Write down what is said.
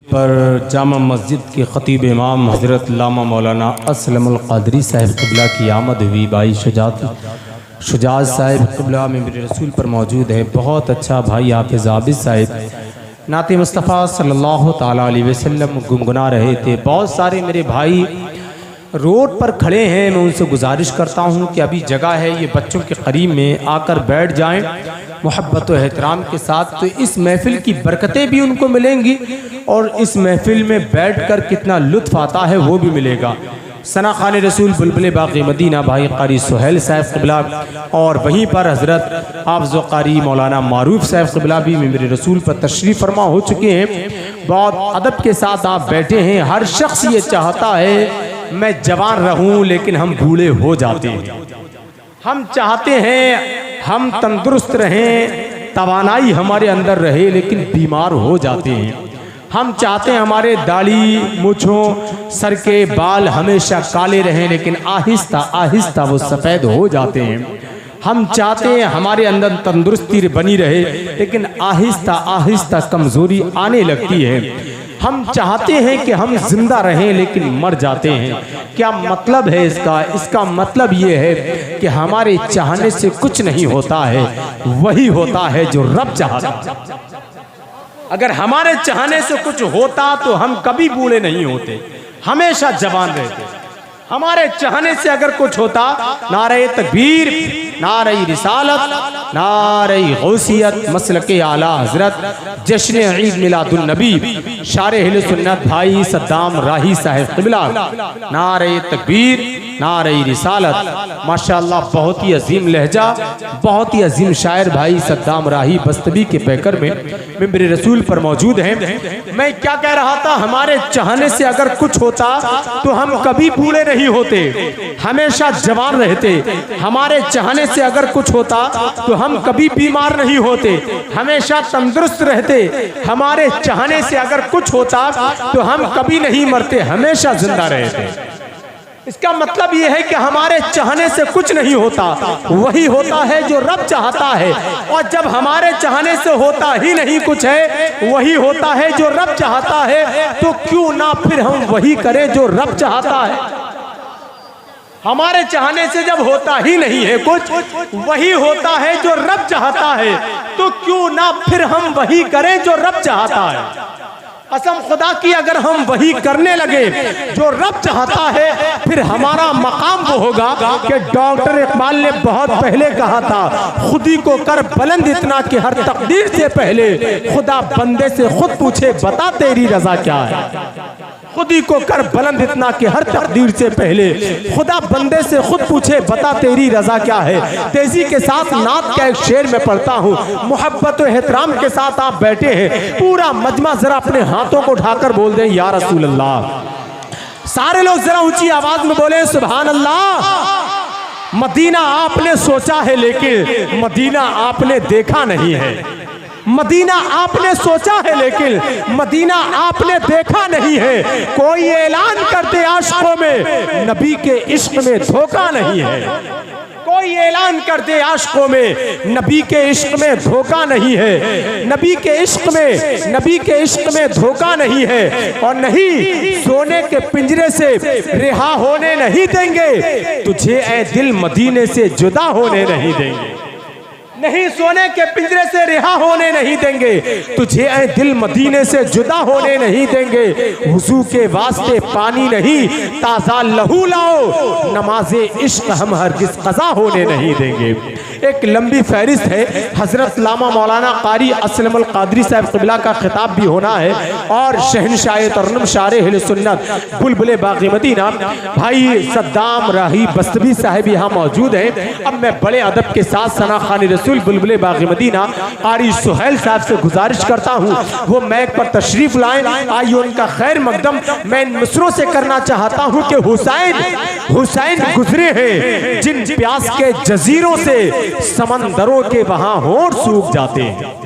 पर जामा मस्जिद के ख़तीब इमाम हज़रत अल्लामा मौलाना असलमुल क़ादरी साहिब क़िबला की आमद हुई। भाई शुजात साहिब क़िबला में मेरे रसूल पर मौजूद है। बहुत अच्छा भाई हाफ़िज़ आबिद साहिब नाते मुस्तफ़ा सल्लल्लाहु ताला अलैहि वसल्लम गुनगुना रहे थे। बहुत सारे मेरे भाई रोड पर खड़े हैं, मैं उनसे गुजारिश करता हूं कि अभी जगह है, ये बच्चों के करीब में आकर बैठ जाएं मोहब्बत व एहतराम के साथ, तो इस महफ़िल की बरकतें भी उनको मिलेंगी और इस महफ़िल में बैठकर कितना लुत्फ़ आता है वो भी मिलेगा। सना खान रसूल बुलबुल बाग़ी मदीना भाई क़ारी सुहेल साहिब क़िबला और वहीं पर हज़रत हाफ़िज़ क़ारी मौलाना मारूफ साहिब क़िबला भी मेरे रसूल पर तशरीफ़ फरमा हो चुके हैं। बहुत अदब के साथ आप बैठे हैं। हर शख्स ये चाहता है मैं जवान रहूं, लेकिन हम बूढ़े हो जाते हैं। हम चाहते हैं हम तंदुरुस्त रहें, तवानाई हमारे अंदर रहे, लेकिन बीमार हो जाते हैं। हम चाहते हैं हमारे दाढ़ी मूंछों सर के बाल हमेशा काले रहें, लेकिन आहिस्ता आहिस्ता वो सफ़ेद हो जाते हैं। हम चाहते हैं हमारे अंदर तंदुरुस्ती बनी रहे, लेकिन आहिस्ता आहिस्ता कमज़ोरी आने लगती है। हम चाहते हैं कि हम जिंदा रहें, लेकिन मर जाते हैं। क्या मतलब है इसका? इसका मतलब ये है कि हमारे चाहने से कुछ नहीं होता है, वही होता है जो रब चाहता। अगर हमारे चाहने से कुछ होता तो हम कभी बूढ़े नहीं होते, हमेशा जवान रहते। हमारे चाहने से अगर कुछ होता, नारे तकबीर, नारे रिसालत, नारे गौसियत, मसलके आला हजरत, जश्न ईद मिलादुन नबी, शारे अहले सुन्नत भाई सद्दाम राही साहिब क़िबला, नारे तकबीर, नारे रिसालत। माशाअल्लाह बहुत ही अजीम लहजा, बहुत ही अजीम शायर भाई सद्दाम राही बस्तवी के पैकर में मेरे रसूल पर मौजूद हैं। मैं क्या कह रहा था, हमारे चाहने से अगर कुछ होता तो हम कभी बूढ़े नहीं होते, हमेशा जवान रहते। हमारे चाहने से अगर कुछ होता तो हम कभी बीमार नहीं होते, हमेशा तंदुरुस्त रहते। हमारे चाहने से अगर कुछ होता तो हम कभी नहीं मरते, हमेशा जिंदा रहते। इसका मतलब यह है कि हमारे चाहने से कुछ नहीं होता, वही होता है जो रब चाहता है। और जब हमारे चाहने से होता ही नहीं कुछ है, वही होता है जो रब चाहता है, तो क्यों ना फिर हम वही करें जो रब चाहता है। हमारे चाहने से जब होता ही नहीं है कुछ, वही होता है जो रब चाहता है, तो क्यों ना फिर हम वही करें जो रब चाहता है। कसम खुदा की, अगर हम वही करने लगे जो रब चाहता है, फिर हमारा मकाम वो होगा कि डॉक्टर इकबाल ने बहुत पहले कहा था, खुदी को कर बुलंद इतना कि हर तकदीर से पहले खुदा बंदे से खुद पूछे बता तेरी रजा क्या है। खुदी को कर बुलंद इतना कि हर तकदीर से पहले खुदा बंदे से खुद पूछे बता तेरी रजा क्या है। तेजी के साथ नात का एक शेर में पढ़ता हूँ, मोहब्बत और एहतराम के साथ आप बैठे हैं, पूरा मजमा जरा अपने हाथों को उठाकर बोल दें या रसूल अल्लाह। सारे लोग जरा ऊंची आवाज में बोले सुभान अल्लाह। मदीना आपने सोचा है, लेकिन मदीना आपने देखा नहीं है। मदीना आपने सोचा है, लेकिन मदीना आपने देखा नहीं है। कोई ऐलान करते आशिकों में नबी के इश्क में धोखा नहीं है। कोई ऐलान कर दे आशिकों में नबी के इश्क में धोखा नहीं है। नबी के इश्क में, नबी के इश्क में धोखा नहीं है। और नहीं सोने के पिंजरे से रिहा होने नहीं देंगे तुझे, ऐ दिल मदीने से जुदा होने नहीं देंगे। नहीं सोने के पिंजरे से रिहा होने नहीं देंगे तुझे, ऐ दिल मदीने से जुदा होने नहीं देंगे। वुज़ू के वास्ते पानी नहीं, ताज़ा लहू लाओ, नमाज़े इश्क हम हरगिज़ क़ज़ा होने नहीं देंगे। एक लंबी फहरिस्त है। हज़रत लामा मौलाना क़ारी असलमुल क़ादरी साहिब क़िबला का खिताब भी होना है, और शहनशाह तरन्नुम शारे अहले सुन्नत बुलबुल बाग़ी मदीना भाई सद्दाम राही बस्तवी साहिब यहाँ मौजूद हैं। अब मैं बड़े अदब के साथ सना खान रसूल बुलबुल बाग़ी मदीना क़ारी सुहेल साहब से गुजारिश करता हूँ वो मैक पर तशरीफ लाएं। आइए उनका खैर मकदम मैं इन मिसरों से करना चाहता हूँ कि हुसैन गुजरे हैं जिन प्यास के जजीरों से समंदरों के वहां होंठ सूख जाते हैं।